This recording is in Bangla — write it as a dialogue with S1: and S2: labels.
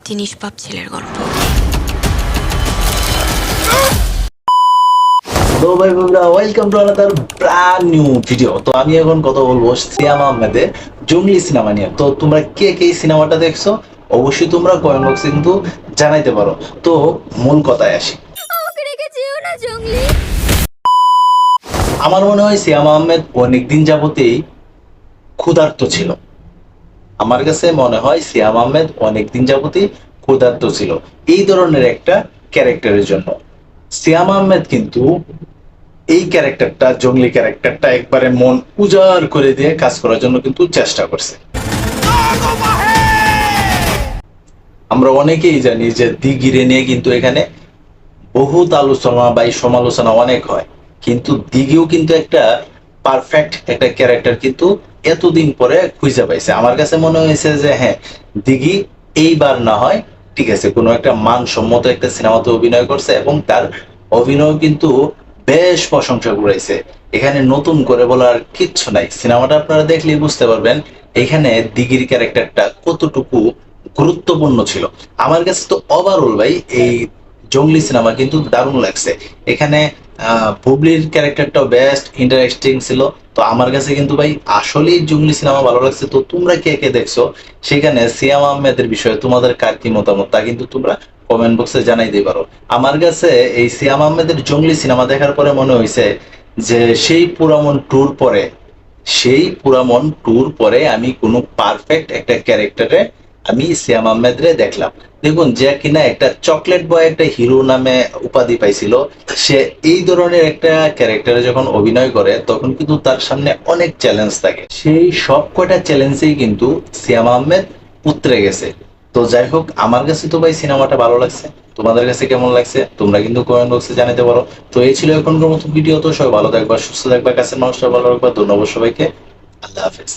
S1: একটি নিষ্পাপ ছেলের গল্প।
S2: তো ভাই বন্ধুরা, welcome to another brand new video. তো আমি এখন কথা বলবো সিয়াম আহমেদের জঙ্গলি সিনেমা নিয়ে। তো তোমরা কে কে এই সিনেমাটা দেখছো অবশ্যই তোমরা কমেন্ট বক্সে কিন্তু জানাইতে পারো। তো মূল কথায় আসি।
S1: আমাকে রেখে যেও না জঙ্গলি।
S2: আমার মনে হয় সিয়াম আহমেদ অনেকদিন যাবতেই ক্ষুধার্ত ছিল। আমার কাছে মনে হয় সিয়াম আহমেদ অনেকদিন যাবতই ক্ষুধার্ত ছিল এই ধরনের একটা ক্যারেক্টারের জন্য। সিয়াম আহমেদ কিন্তু এই ক্যারেক্টারটা, জঙ্গলি ক্যারেক্টারটা একবারে মন উজাড় করে দিয়ে কাজ করার জন্য কিন্তু চেষ্টা করছে। আমরা অনেকেই জানি যে দিঘিরে নিয়ে কিন্তু এখানে বহুত আলোচনা বা সমালোচনা অনেক হয়, কিন্তু দিঘিও কিন্তু একটা পারফেক্ট একটা ক্যারেক্টার কিন্তু এতদিন পরে খুঁজে পাইছে। আমার কাছে মনে হয়েছে যে হ্যাঁ, দিঘি এইবার না হয় ঠিক আছে কোনো একটা মানসম্মত একটা সিনেমাতে অভিনয় করছে এবং তার অভিনয় কিন্তু বেশ প্রশংসা কুড়াইছে। এখানে নতুন করে বলার কিচ্ছু নাই, সিনেমাটা আপনারা দেখলেই বুঝতে পারবেন এখানে দিঘির ক্যারেক্টারটা কতটুকু গুরুত্বপূর্ণ ছিল। আমার কাছে তো ওভারঅল ভাই এই জঙ্গলি সিনেমা কিন্তু দারুণ লাগছে। এখানে বুবলির ক্যারেক্টারটাও বেস্ট ইন্টারেস্টিং ছিল। তো আমার কাছে কিন্তু ভাই আসলেই জঙ্গলি সিনেমা ভালো লাগছে। তো তোমরা কে কে দেখছো, সেখানে সিয়াম আহমেদের বিষয়ে তোমাদের কার কি মতামত তা কিন্তু তোমরা কমেন্ট বক্সে জানাই দিতে পারো। আমার কাছে এই সিয়াম আহমেদের জঙ্গলি সিনেমা দেখার পরে মনে হয়েছে যে সেই পুরামন ট্যুর পরে আমি কোনো পারফেক্ট একটা ক্যারেক্টারে আমি সিয়াম আহমেদরে দেখলাম। দেখুন, যে কিনা একটা চকলেট বয় একটা হিরো নামে উপাধি পাইছিল, সে এই ধরনের একটা ক্যারেক্টারে যখন অভিনয় করে তখন কিন্তু তার সামনে অনেক চ্যালেঞ্জ থাকে। সেই সব কয়টা চ্যালেঞ্জেই কিন্তু সিয়াম আহমেদ উতরে গেছে। তো যাই হোক, আমার কাছে তো ভাই সিনেমাটা ভালো লাগছে। তোমাদের কাছে কেমন লাগছে তোমরা কিন্তু কমেন্ট বক্সে জানাতে পারো। তো এই ছিল এখনকার মতো ভিডিও। তো সবাই ভালো থাকবা, সুস্থ থাকবা, কাছের মানুষরা ভালো রাখবা। ধন্যবাদ সবাইকে। আল্লাহ হাফেজ।